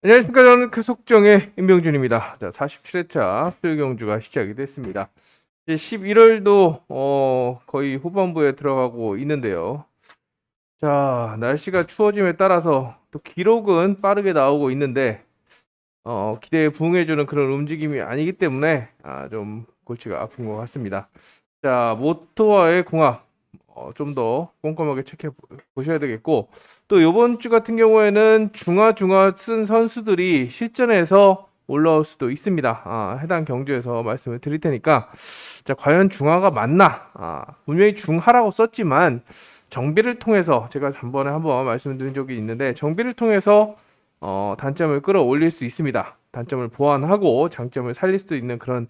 안녕하십니까. 저는 속정의 임병준입니다. 자, 47회차 수요경주가 시작이 됐습니다. 이제 11월도 거의 후반부에 들어가고 있는데요. 자, 날씨가 추워짐에 따라서 또 기록은 빠르게 나오고 있는데 기대에 부응해주는 그런 움직임이 아니기 때문에 좀 골치가 아픈 것 같습니다. 자, 모토와의 궁합 좀 더 꼼꼼하게 체크해 보셔야 되겠고, 또 요번 주 같은 경우에는 중화 쓴 선수들이 실전에서 올라올 수도 있습니다. 해당 경주에서 말씀을 드릴 테니까, 자, 과연 중화가 맞나? 분명히 중하라고 썼지만 정비를 통해서 제가 전번에 한번 말씀드린 적이 있는데, 정비를 통해서 단점을 끌어올릴 수 있습니다. 단점을 보완하고 장점을 살릴 수도 있는 그런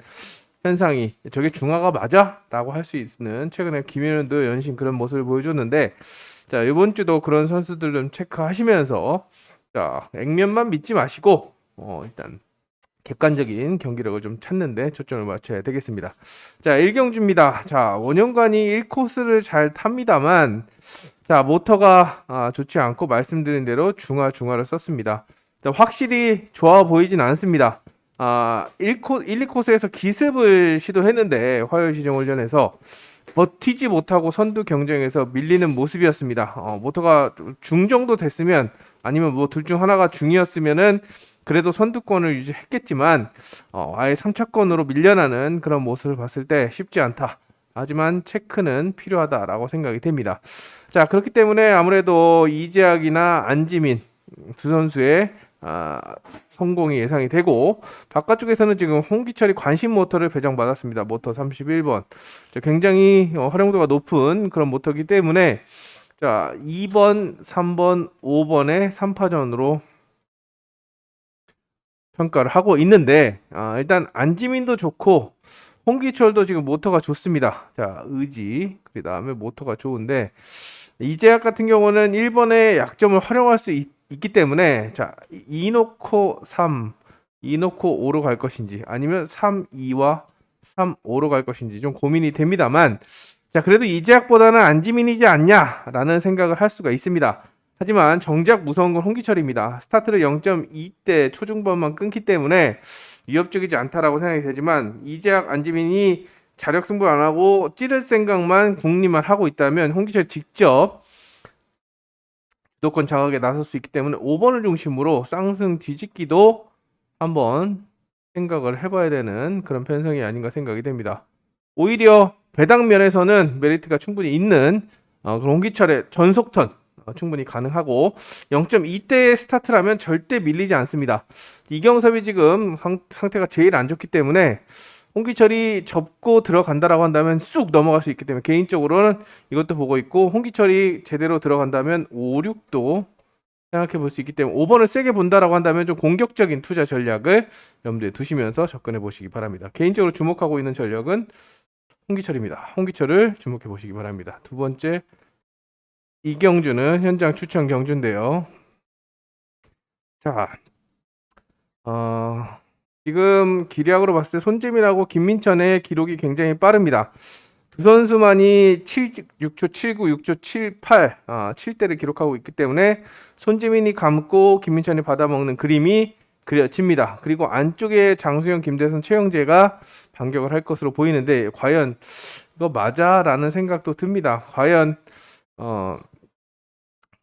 현상이, 저게 중화가 맞아? 라고 할 수 있는, 최근에 김현우도 연신 그런 모습을 보여줬는데, 자, 이번 주도 그런 선수들 좀 체크하시면서, 자, 액면만 믿지 마시고 일단 객관적인 경기력을 좀 찾는데 초점을 맞춰야 되겠습니다. 자, 1경주입니다. 자, 원영관이 1코스를 잘 탑니다만, 자, 모터가 좋지 않고 말씀드린 대로 중화를 썼습니다. 자, 확실히 좋아 보이진 않습니다. 1, 2코스에서 기습을 시도했는데 화요일시정훈련에서 버티지 못하고 선두 경쟁에서 밀리는 모습이었습니다. 모터가 중 정도 됐으면, 아니면 뭐 둘 중 하나가 중이었으면은 그래도 선두권을 유지했겠지만 아예 3차권으로 밀려나는 그런 모습을 봤을 때 쉽지 않다. 하지만 체크는 필요하다라고 생각이 됩니다. 자, 그렇기 때문에 아무래도 이재학이나 안지민 두 선수의 성공이 예상이 되고, 바깥쪽에서는 지금 홍기철이 관심 모터를 배정받았습니다. 모터 31번. 굉장히 활용도가 높은 그런 모터이기 때문에, 자, 2번, 3번, 5번의 3파전으로 평가를 하고 있는데, 일단 안지민도 좋고 홍기철도 지금 모터가 좋습니다. 자, 의지, 그 다음에 모터가 좋은데, 이재학 같은 경우는 1번의 약점을 활용할 수 있기 때문에, 자, 2 놓고 3, 2 놓고 5로 갈 것인지, 아니면 3, 2와 3, 5로 갈 것인지 좀 고민이 됩니다만, 자, 그래도 이재학보다는 안지민이지 않냐라는 생각을 할 수가 있습니다. 하지만 정작 무서운 건 홍기철입니다. 스타트를 0.2대 초중반만 끊기 때문에 위협적이지 않다라고 생각이 되지만, 이재학, 안지민이 자력 승부 안 하고 찌를 생각만 궁리만 하고 있다면 홍기철 직접 주도권 장악에 나설 수 있기 때문에 5번을 중심으로 쌍승 뒤집기도 한번 생각을 해봐야 되는 그런 편성이 아닌가 생각이 됩니다. 오히려 배당 면에서는 메리트가 충분히 있는 그런 홍기철의 전속턴 충분히 가능하고, 0.2대 스타트라면 절대 밀리지 않습니다. 이경섭이 지금 상태가 제일 안 좋기 때문에 홍기철이 접고 들어간다라고 한다면 쑥 넘어갈 수 있기 때문에 개인적으로는 이것도 보고 있고, 홍기철이 제대로 들어간다면 5, 6도 생각해 볼 수 있기 때문에 5번을 세게 본다라고 한다면 좀 공격적인 투자 전략을 염두에 두시면서 접근해 보시기 바랍니다. 개인적으로 주목하고 있는 전력은 홍기철입니다. 홍기철을 주목해 보시기 바랍니다. 두 번째, 이경주는 현장 추천 경주인데요. 자, 지금 기량으로 봤을 때 손재민하고 김민천의 기록이 굉장히 빠릅니다. 두 선수만이 6초 79, 6초 78, 7대를 기록하고 있기 때문에 손재민이 감고 김민천이 받아먹는 그림이 그려집니다. 그리고 안쪽에 장수영, 김대선, 최영재가 반격을 할 것으로 보이는데, 과연 이거 맞아라는 생각도 듭니다. 과연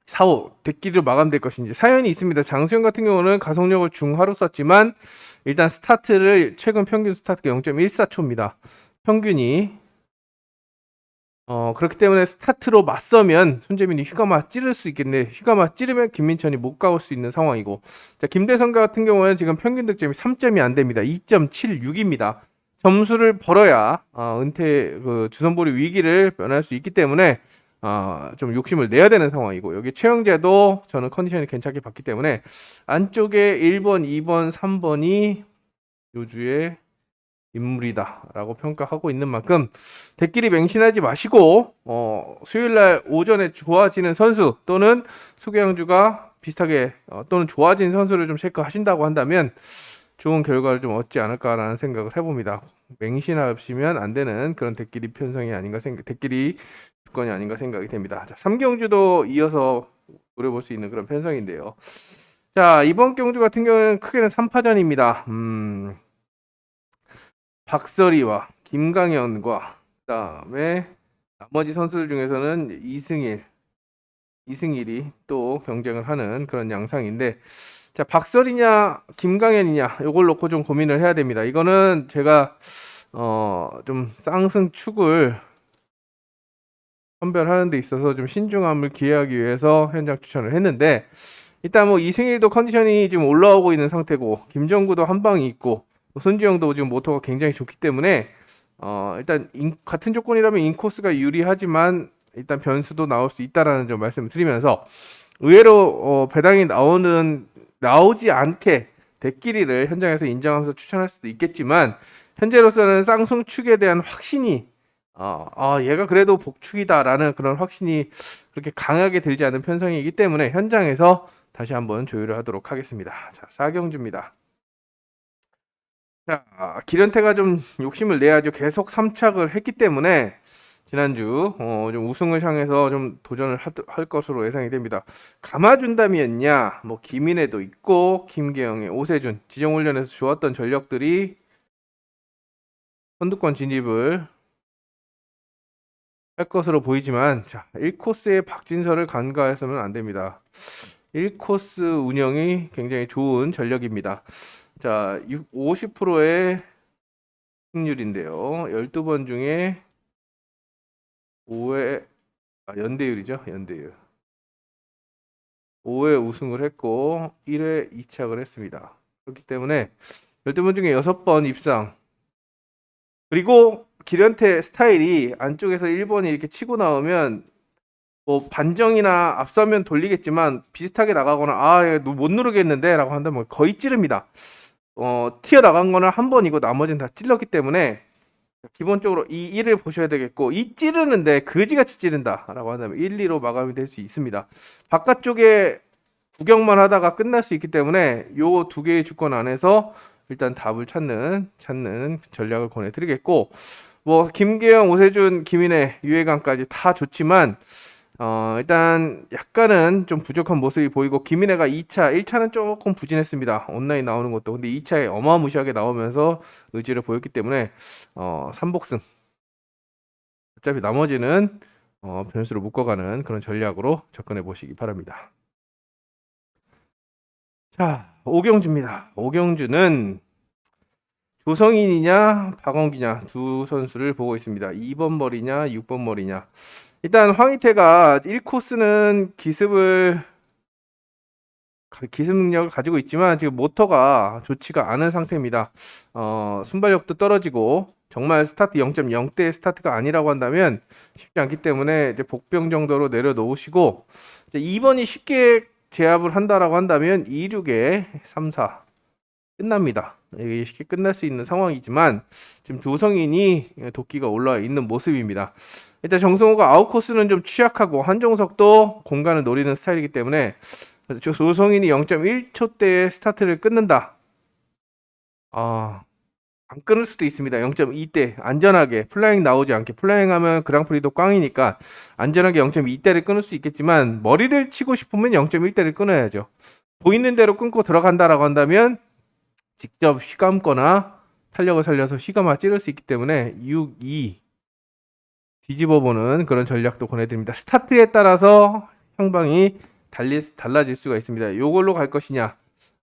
4호 대끼리로 마감될 것인지. 사연이 있습니다. 장수영 같은 경우는 가속력을 중하로 썼지만 일단 스타트를, 최근 평균 스타트가 0.14초입니다. 평균이 그렇기 때문에 스타트로 맞서면 손재민이 휘가마 찌를 수 있겠네. 휘가마 찌르면 김민천이 못 가올 수 있는 상황이고, 자, 김대성 같은 경우는 지금 평균 득점이 3점이 안 됩니다. 2.76입니다. 점수를 벌어야 은퇴 주선보리 위기를 면할 수 있기 때문에 좀 욕심을 내야 되는 상황이고, 여기 최영재도 저는 컨디션이 괜찮게 봤기 때문에 안쪽에 1번, 2번, 3번이 요주의 인물이다라고 평가하고 있는 만큼 대끼리 맹신하지 마시고, 수요일날 오전에 좋아지는 선수 또는 소개양주가 비슷하게 또는 좋아진 선수를 좀 체크하신다고 한다면 좋은 결과를 좀 얻지 않을까라는 생각을 해봅니다. 맹신하시면 안 되는 그런 대끼리 편성이 아닌가 대끼리 조건이 아닌가 생각이 됩니다. 자, 3경주도 이어서 노려볼 수 있는 그런 편성인데요. 자, 이번 경주 같은 경우는 크게는 3파전입니다. 박서리와 김강현과 그다음에 나머지 선수들 중에서는 이승일이 또 경쟁을 하는 그런 양상인데, 자, 박설이냐 김강현이냐 요걸 놓고 좀 고민을 해야 됩니다. 이거는 제가 좀 쌍승축을 선별하는 데 있어서 좀 신중함을 기하기 위해서 현장 추천을 했는데, 일단 뭐 이승일도 컨디션이 지금 올라오고 있는 상태고 김정구도 한 방이 있고 손지영도 지금 모터가 굉장히 좋기 때문에 일단 같은 조건이라면 인코스가 유리하지만 일단 변수도 나올 수 있다라는 점 말씀을 드리면서, 의외로 배당이 나오지 않게 대끼리를 현장에서 인정하면서 추천할 수도 있겠지만, 현재로서는 쌍승축에 대한 확신이 얘가 그래도 복축이다라는 그런 확신이 그렇게 강하게 들지 않은 편성이기 때문에 현장에서 다시 한번 조율을 하도록 하겠습니다. 자, 4경주입니다. 자, 기련태가 좀 욕심을 내야죠. 계속 3착을 했기 때문에 지난주 좀 우승을 향해서 좀 도전을 할 것으로 예상이 됩니다. 감아준다면야 뭐 김인혜도 있고 김계영의 오세준, 지정훈련에서 좋았던 전력들이 선두권 진입을 할 것으로 보이지만, 자, 1코스에 박진서를 간과해서는 안 됩니다. 1코스 운영이 굉장히 좋은 전력입니다. 자, 50%의 승률인데요. 12번 중에 5회 연대율이죠. 연대율. 5회 우승을 했고 1회 2착을 했습니다. 그렇기 때문에 12번 중에 6번 입상. 그리고 기련태 스타일이 안쪽에서 1번이 이렇게 치고 나오면 뭐 반정이나 앞서면 돌리겠지만 비슷하게 나가거나 못 누르겠는데 라고 한다면 거의 찌릅니다. 튀어나간 거는 한 번이고 나머지는 다 찔렀기 때문에 기본적으로 이 1을 보셔야 되겠고, 이 찌르는데 그지같이 찌른다 라고 한다면 1, 2로 마감이 될 수 있습니다. 바깥쪽에 구경만 하다가 끝날 수 있기 때문에 요 두 개의 주권 안에서 일단 답을 찾는 전략을 권해드리겠고, 뭐 김계영, 오세준, 김인혜, 유해강까지 다 좋지만 일단 약간은 좀 부족한 모습이 보이고, 김인혜가 2차, 1차는 조금 부진했습니다. 온라인 나오는 것도. 근데 2차에 어마무시하게 나오면서 의지를 보였기 때문에 3복승. 어차피 나머지는 변수로 묶어가는 그런 전략으로 접근해 보시기 바랍니다. 자, 오경주입니다. 오경주는 조성인이냐 박원기냐 두 선수를 보고 있습니다. 2번 머리냐 6번 머리냐. 일단 황희태가 1코스는 기습 능력을 가지고 있지만 지금 모터가 좋지가 않은 상태입니다. 순발력도 떨어지고 정말 스타트 0.0대 스타트가 아니라고 한다면 쉽지 않기 때문에 이제 복병 정도로 내려놓으시고, 이제 2번이 쉽게 제압을 한다라고 한다면 2, 6에 3, 4 끝납니다. 이게 쉽게 끝날 수 있는 상황이지만 지금 조성인이 도끼가 올라와 있는 모습입니다. 일단 정성호가 아웃코스는 좀 취약하고 한종석도 공간을 노리는 스타일이기 때문에 조성인이 0.1초대에 스타트를 끊는다. 안 끊을 수도 있습니다. 0.2대 안전하게 플라잉 나오지 않게, 플라잉하면 그랑프리도 꽝이니까 안전하게 0.2대를 끊을 수 있겠지만 머리를 치고 싶으면 0.1대를 끊어야죠. 보이는 대로 끊고 들어간다라고 한다면 직접 휘감거나 탄력을 살려서 휘감아 찌를 수 있기 때문에 6, 2 뒤집어보는 그런 전략도 권해드립니다. 스타트에 따라서 향방이 달라질 수가 있습니다. 요걸로 갈 것이냐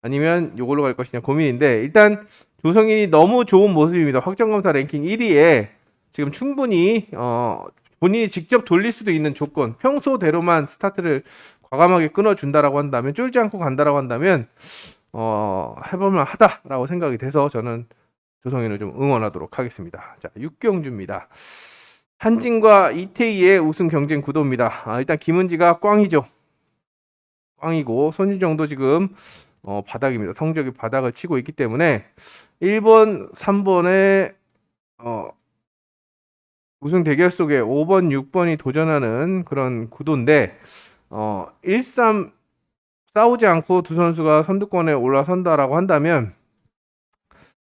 아니면 요걸로 갈 것이냐 고민인데, 일단 조성인이 너무 좋은 모습입니다. 확정검사 랭킹 1위에 지금 충분히 본인이 직접 돌릴 수도 있는 조건, 평소대로만 스타트를 과감하게 끊어준다라고 한다면, 쫄지 않고 간다라고 한다면 해볼만 하다라고 생각이 돼서 저는 조성인을 좀 응원하도록 하겠습니다. 자, 6경주입니다. 한진과 이태희의 우승 경쟁 구도입니다. 일단 김은지가 꽝이죠. 꽝이고 손유정도 지금 바닥입니다. 성적이 바닥을 치고 있기 때문에 1번, 3번의 우승 대결 속에 5번, 6번이 도전하는 그런 구도인데 1, 3 싸우지 않고 두 선수가 선두권에 올라선다라고 한다면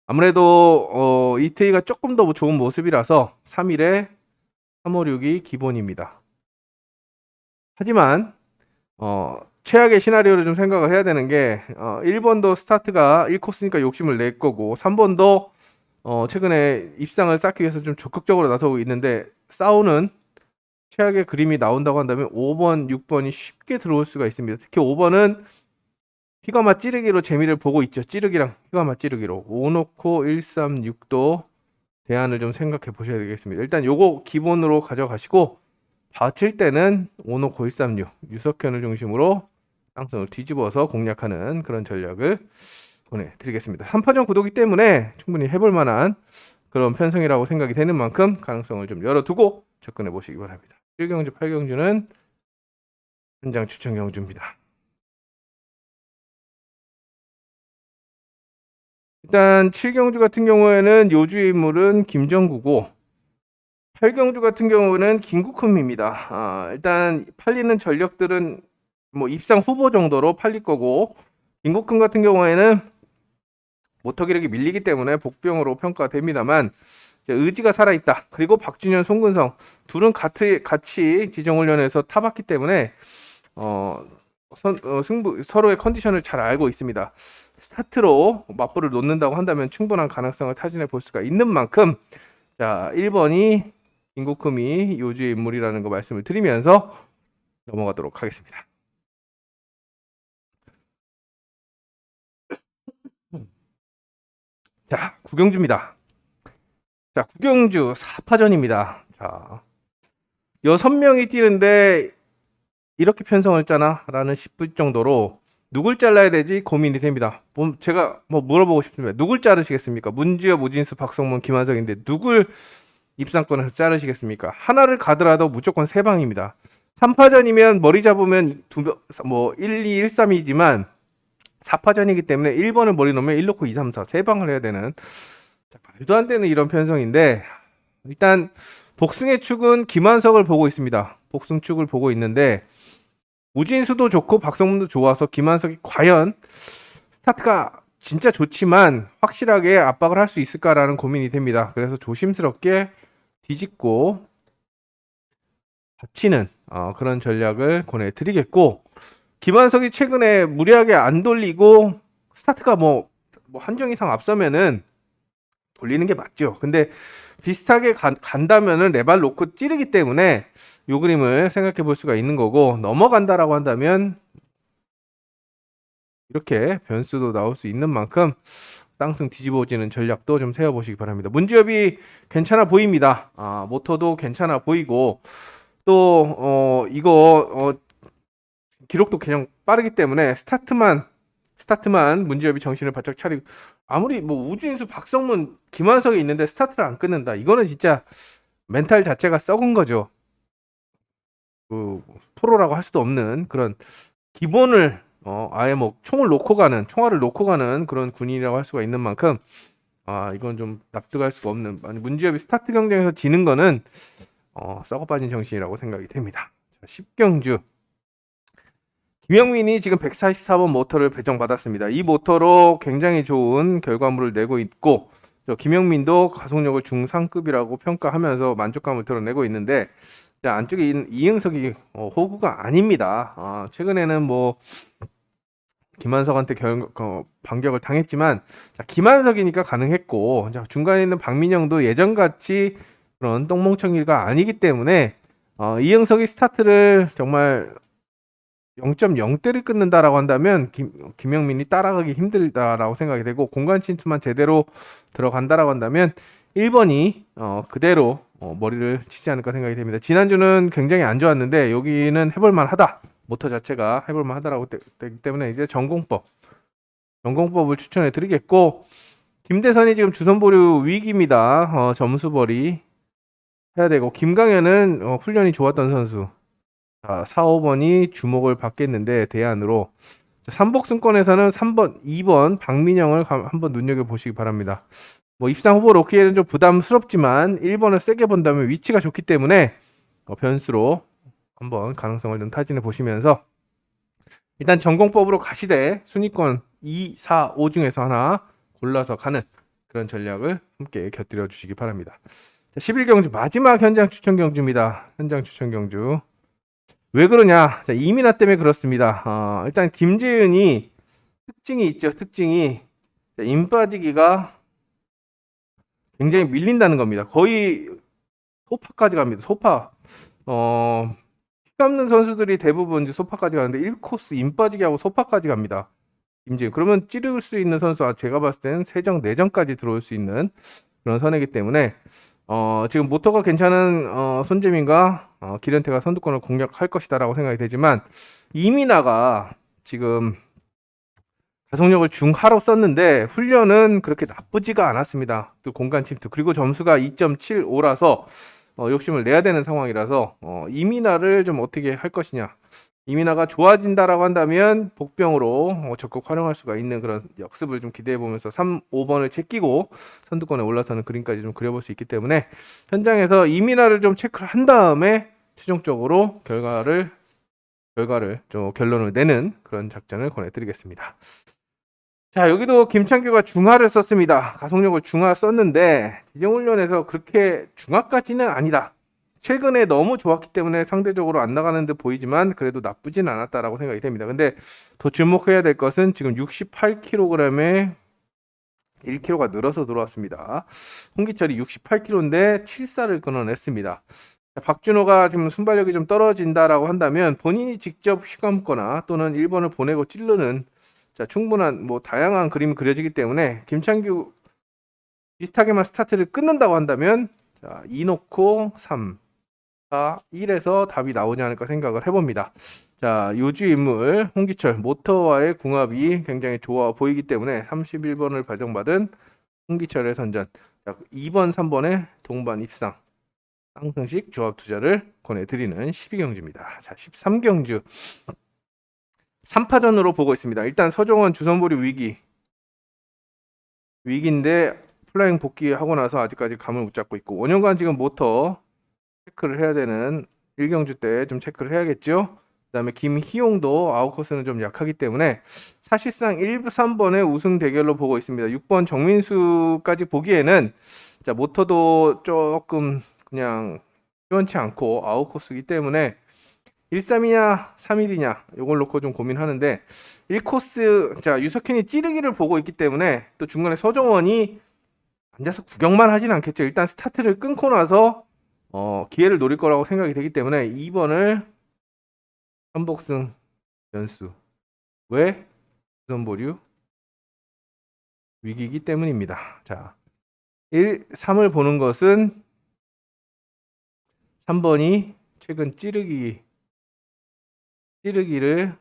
아무래도 이태희가 조금 더 좋은 모습이라서 3일에 3, 5, 6이 기본입니다. 하지만 최악의 시나리오를 좀 생각을 해야 되는 게 1번도 스타트가 1코스니까 욕심을 낼 거고 3번도 최근에 입상을 쌓기 위해서 좀 적극적으로 나서고 있는데 싸우는 최악의 그림이 나온다고 한다면 5번, 6번이 쉽게 들어올 수가 있습니다. 특히 5번은 휘가마 찌르기로 재미를 보고 있죠. 찌르기랑 휘가마 찌르기로 5 놓고 1, 3, 6도 대안을 좀 생각해 보셔야 되겠습니다. 일단 요거 기본으로 가져가시고 받칠 때는 5 놓고 1, 3, 6 유석현을 중심으로 쌍성을 뒤집어서 공략하는 그런 전략을 보내드리겠습니다. 3파전 구도기 때문에 충분히 해볼 만한 그런 편성이라고 생각이 되는 만큼 가능성을 좀 열어두고 접근해 보시기 바랍니다. 7경주, 8경주는 현장 추천 경주입니다. 일단 7경주 같은 경우에는 요주의 인물은 김정구고 8경주 같은 경우는 김국흠입니다. 일단 팔리는 전력들은 뭐 입상 후보 정도로 팔릴 거고 김국흠 같은 경우에는 모터 기력이 밀리기 때문에 복병으로 평가됩니다만 의지가 살아있다. 그리고 박준현, 송근성 둘은 같이 지정훈련에서 타봤기 때문에 승부 서로의 컨디션을 잘 알고 있습니다. 스타트로 맞불을 놓는다고 한다면 충분한 가능성을 타진해 볼 수가 있는 만큼 자 1번이 김국흠이 요주의 인물이라는 거 말씀을 드리면서 넘어가도록 하겠습니다. 자 9경주입니다. 자 9경주 4파전입니다. 자 6명이 뛰는데 이렇게 편성을 짜나? 라는 싶을 정도로 누굴 잘라야 되지 고민이 됩니다. 제가 뭐 물어보고 싶습니다. 누굴 자르시겠습니까? 문주엽, 우진수, 박성문, 김한석인데 누굴 입상권에서 자르시겠습니까? 하나를 가더라도 무조건 3방입니다. 3파전이면 머리 잡으면 1, 2, 1, 3이지만 4파전이기 때문에 1번을 머리 놓으면 1 놓고 2, 3, 4 3방을 해야 되는 말도 안 되는 이런 편성인데 일단 복승의 축은 김한석을 보고 있습니다. 복승 축을 보고 있는데 우진수도 좋고 박성문도 좋아서 김한석이 과연 스타트가 진짜 좋지만 확실하게 압박을 할 수 있을까라는 고민이 됩니다. 그래서 조심스럽게 뒤집고 받치는 그런 전략을 권해드리겠고 김한석이 최근에 무리하게 안 돌리고 스타트가 뭐 한정 이상 앞서면은 돌리는 게 맞죠. 근데 비슷하게 간다면은 레발 놓고 찌르기 때문에 요 그림을 생각해 볼 수가 있는 거고 넘어간다라고 한다면 이렇게 변수도 나올 수 있는 만큼 쌍승 뒤집어지는 전략도 좀 세워보시기 바랍니다. 문주엽이 괜찮아 보입니다. 모터도 괜찮아 보이고 또 이거 기록도 그냥 빠르기 때문에 스타트만 문주엽이 정신을 바짝 차리고 아무리 뭐 우주인수, 박성문, 김한석이 있는데 스타트를 안 끊는다. 이거는 진짜 멘탈 자체가 썩은 거죠. 프로라고 할 수도 없는 그런 기본을 아예 뭐 총알을 놓고 가는 그런 군인이라고 할 수가 있는 만큼 이건 좀 납득할 수가 없는 문주엽이 스타트 경쟁에서 지는 거는 썩어 빠진 정신이라고 생각이 됩니다. 자, 10경주 김영민이 지금 144번 모터를 배정받았습니다. 이 모터로 굉장히 좋은 결과물을 내고 있고 김영민도 가속력을 중상급이라고 평가하면서 만족감을 드러내고 있는데 안쪽에 있는 이응석이 호구가 아닙니다. 최근에는 뭐 김한석한테 반격을 당했지만 김한석이니까 가능했고 중간에 있는 박민영도 예전같이 그런 똥멍청이가 아니기 때문에 이응석이 스타트를 정말 0.0대를 끊는다라고 한다면 김영민이 따라가기 힘들다라고 생각이 되고 공간 침투만 제대로 들어간다라고 한다면 1번이 그대로 머리를 치지 않을까 생각이 됩니다. 지난주는 굉장히 안 좋았는데 여기는 해볼만 하다. 모터 자체가 해볼만 하다라고 되기 때문에 이제 전공법을 추천해 드리겠고 김대선이 지금 주선보류 위기입니다. 점수벌이 해야 되고 김강현은 훈련이 좋았던 선수 4, 5번이 주목을 받겠는데 대안으로 3복승권에서는 3번, 2번 박민영을 한번 눈여겨보시기 바랍니다. 뭐 입상 후보 놓기에는 좀 부담스럽지만 1번을 세게 본다면 위치가 좋기 때문에 변수로 한번 가능성을 좀 타진해 보시면서 일단 전공법으로 가시되 순위권 2, 4, 5 중에서 하나 골라서 가는 그런 전략을 함께 곁들여 주시기 바랍니다. 11경주 마지막 현장 추천 경주입니다. 현장 추천 경주 왜 그러냐? 자, 이민아 때문에 그렇습니다. 일단 김재윤이 특징이 있죠. 특징이 임 빠지기가 굉장히 밀린다는 겁니다. 거의 소파까지 갑니다. 소파. 피 감는 선수들이 대부분 이제 소파까지 가는데 1코스 임 빠지기 하고 소파까지 갑니다. 김재윤. 그러면 찌를 수 있는 선수, 제가 봤을 때는 3정, 4정까지 들어올 수 있는 그런 선이기 때문에 지금 모터가 괜찮은 손재민과 기련태가 선두권을 공략할 것이다라고 생각이 되지만 이민아가 지금 가속력을 중하로 썼는데 훈련은 그렇게 나쁘지가 않았습니다. 또 공간 침투 그리고 점수가 2.75라서 욕심을 내야 되는 상황이라서 이민아를 좀 어떻게 할 것이냐. 이민아가 좋아진다라고 한다면 복병으로 적극 활용할 수가 있는 그런 역습을 좀 기대해 보면서 3, 5번을 제끼고 선두권에 올라서는 그림까지 좀 그려볼 수 있기 때문에 현장에서 이민아를 좀 체크를 한 다음에 최종적으로 결과를 좀 결론을 내는 그런 작전을 권해드리겠습니다. 자, 여기도 김창규가 중하를 썼습니다. 가속력을 중하 썼는데 지정훈련에서 그렇게 중하까지는 아니다. 최근에 너무 좋았기 때문에 상대적으로 안 나가는 듯 보이지만 그래도 나쁘진 않았다라고 생각이 됩니다. 근데 더 주목해야 될 것은 지금 68kg에 1kg가 늘어서 들어왔습니다. 홍기철이 68kg인데 7살을 끊어냈습니다. 박준호가 지금 순발력이 좀 떨어진다라고 한다면 본인이 직접 휘감거나 또는 1번을 보내고 찌르는 충분한 다양한 그림이 그려지기 때문에 김창규 비슷하게만 스타트를 끊는다고 한다면 2 놓고 3, 4, 1에서 답이 나오지 않을까 생각을 해봅니다. 자, 요주 인물 홍기철 모터와의 궁합이 굉장히 좋아 보이기 때문에 31번을 발정받은 홍기철의 선전 2번, 3번의 동반 입상 쌍승식 조합 투자를 권해드리는 12경주입니다. 자, 13경주 3파전으로 보고 있습니다. 일단 서정원 주선보리 위기인데 플라잉 복귀하고 나서 아직까지 감을 못 잡고 있고 5년간 지금 모터 체크를 해야 되는 1경주 때 좀 체크를 해야겠죠. 그 다음에 김희용도 아웃코스는 좀 약하기 때문에 사실상 1, 3번의 우승 대결로 보고 있습니다. 6번 정민수까지 보기에는 모터도 조금 그냥 시원치 않고 아웃코스이기 때문에 1-3이냐 3-1이냐 이걸 놓고 좀 고민하는데 1코스 유석현이 찌르기를 보고 있기 때문에 또 중간에 서정원이 앉아서 구경만 하진 않겠죠. 일단 스타트를 끊고 나서 기회를 노릴 거라고 생각이 되기 때문에 2번을 한복승 연수 왜? 우선보류 위기이기 때문입니다. 자, 3을 보는 것은 3번이 최근 찌르기를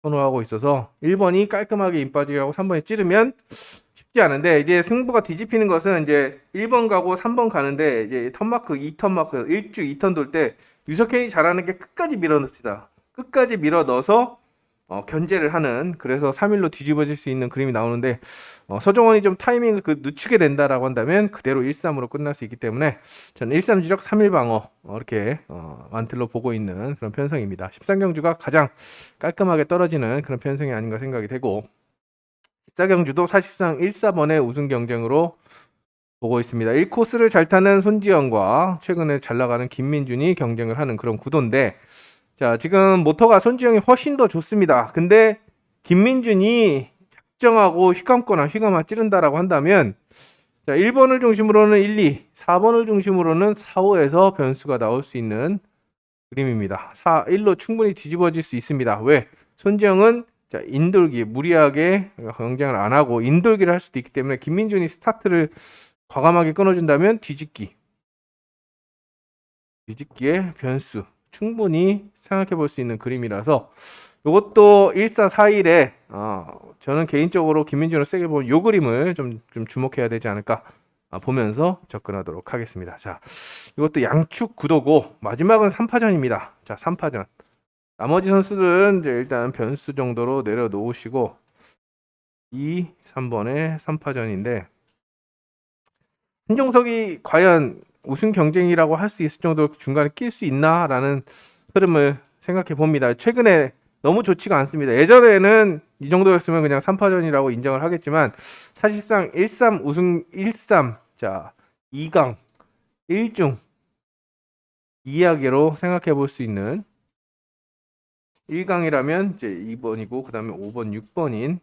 선호하고 있어서 1번이 깔끔하게 임빠지게 하고 3번이 찌르면 쉽지 않은데 이제 승부가 뒤집히는 것은 이제 1번 가고 3번 가는데 이제 턴마크 2턴 마크 1주 2턴 돌 때 유석현이 잘하는 게 끝까지 밀어넣습니다. 끝까지 밀어 넣어서 견제를 하는 그래서 3일로 뒤집어질 수 있는 그림이 나오는데 서정원이 좀 타이밍을 늦추게 된다라고 한다면 그대로 1-3으로 끝날 수 있기 때문에 저는 1-3 주적 3일 방어 이렇게 완틀로 보고 있는 그런 편성입니다. 13경주가 가장 깔끔하게 떨어지는 그런 편성이 아닌가 생각이 되고 14경주도 사실상 1-4번의 우승 경쟁으로 보고 있습니다. 1코스를 잘 타는 손지영과 최근에 잘 나가는 김민준이 경쟁을 하는 그런 구도인데 자, 지금 모터가 손지영이 훨씬 더 좋습니다. 근데 김민준이 작정하고 휘감거나 휘감아 찌른다라고 한다면 자, 1번을 중심으로는 1, 2, 4번을 중심으로는 4, 5에서 변수가 나올 수 있는 그림입니다. 4, 1로 충분히 뒤집어질 수 있습니다. 왜? 손지영은 인돌기 무리하게 경쟁을 안 하고 인돌기를 할 수도 있기 때문에 김민준이 스타트를 과감하게 끊어준다면 뒤집기의 변수 충분히 생각해 볼 수 있는 그림이라서 이것도 1441에 저는 개인적으로 김민준을 세게 본 요 그림을 좀 주목해야 되지 않을까 보면서 접근하도록 하겠습니다. 자, 이것도 양축 구도고 마지막은 3파전입니다. 자, 3파전. 나머지 선수들은 이제 일단 변수 정도로 내려놓으시고 2, 3번의 3파전인데 한종석이 과연 우승 경쟁이라고 할 수 있을 정도로 중간에 낄 수 있나라는 흐름을 생각해 봅니다. 최근에 너무 좋지가 않습니다. 예전에는 이 정도였으면 그냥 3파전이라고 인정을 하겠지만 사실상 1-3 우승 1-3 2강 1중 이야기로 생각해 볼 수 있는 1강이라면 이제 2번이고 그다음에 5번, 6번인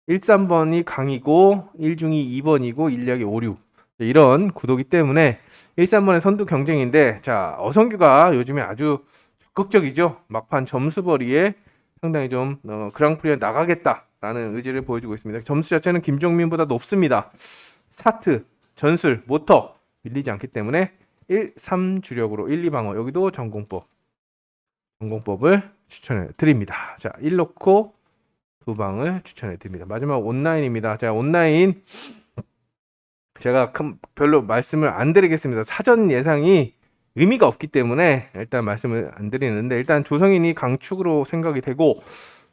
1, 3번이 강이고 1중이 2번이고 1약이 5, 6 이런 구도기 때문에 1, 3번의 선두 경쟁인데 자 어성규가 요즘에 아주 적극적이죠. 막판 점수벌이에 상당히 좀 그랑프리에 나가겠다라는 의지를 보여주고 있습니다. 점수 자체는 김종민보다 높습니다. 스타트, 전술, 모터 밀리지 않기 때문에 1, 3 주력으로 1, 2방어 여기도 전공법을 추천해 드립니다. 자, 1 놓고 두 방을 추천해 드립니다. 마지막 온라인입니다. 자, 온라인 제가 별로 말씀을 안 드리겠습니다. 사전 예상이 의미가 없기 때문에 일단 말씀을 안 드리는데 일단 조성인이 강축으로 생각이 되고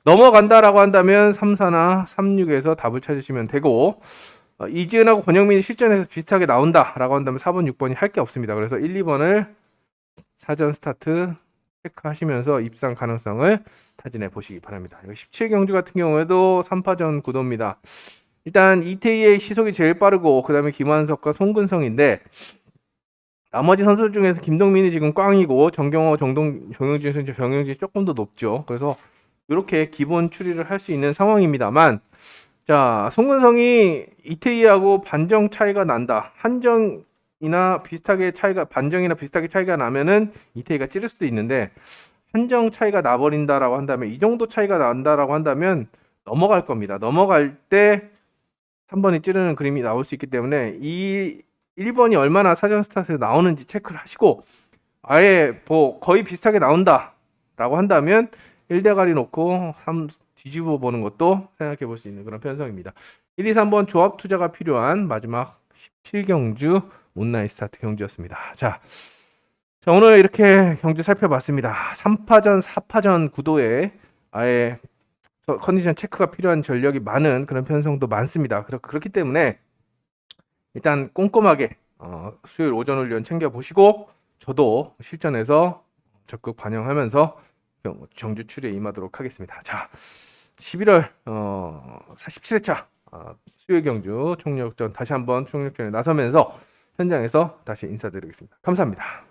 넘어간다라고 한다면 3-4나 3-6에서 답을 찾으시면 되고 이지은하고 권영민이 실전에서 비슷하게 나온다라고 한다면 4번, 6번이 할 게 없습니다. 그래서 1, 2번을 사전 스타트 체크하시면서 입상 가능성을 타진해 보시기 바랍니다. 17경주 같은 경우에도 3파전 구도입니다. 일단 이태희의 시속이 제일 빠르고 그 다음에 김환석과 송근성인데 나머지 선수 중에서 김동민이 지금 꽝이고 정경호, 정영진 선수 정영진이 조금 더 높죠. 그래서 이렇게 기본 추리를 할 수 있는 상황입니다만 자 송근성이 이태희하고 반정 차이가 난다. 한정이나 비슷하게 차이가 반정이나 비슷하게 차이가 나면은 이태희가 찌를 수도 있는데 한정 차이가 나버린다라고 한다면 이 정도 차이가 난다라고 한다면 넘어갈 겁니다. 넘어갈 때 3번이 찌르는 그림이 나올 수 있기 때문에 이 1번이 얼마나 사전 스타트에 나오는지 체크를 하시고 아예 뭐 거의 비슷하게 나온다라고 한다면 1대가리 놓고 뒤집어 보는 것도 생각해 볼 수 있는 그런 편성입니다. 1, 2, 3번 조합 투자가 필요한 마지막 17경주 온라인 스타트 경주였습니다. 자, 오늘 이렇게 경주 살펴봤습니다. 3파전, 4파전 구도에 아예 컨디션 체크가 필요한 전력이 많은 그런 편성도 많습니다. 그렇기 때문에 일단 꼼꼼하게 수요일 오전 훈련 챙겨보시고 저도 실전에서 적극 반영하면서 정주 출에 임하도록 하겠습니다. 자, 11월 47회차 수요일 경주 총력전 다시 한번 총력전에 나서면서 현장에서 다시 인사드리겠습니다. 감사합니다.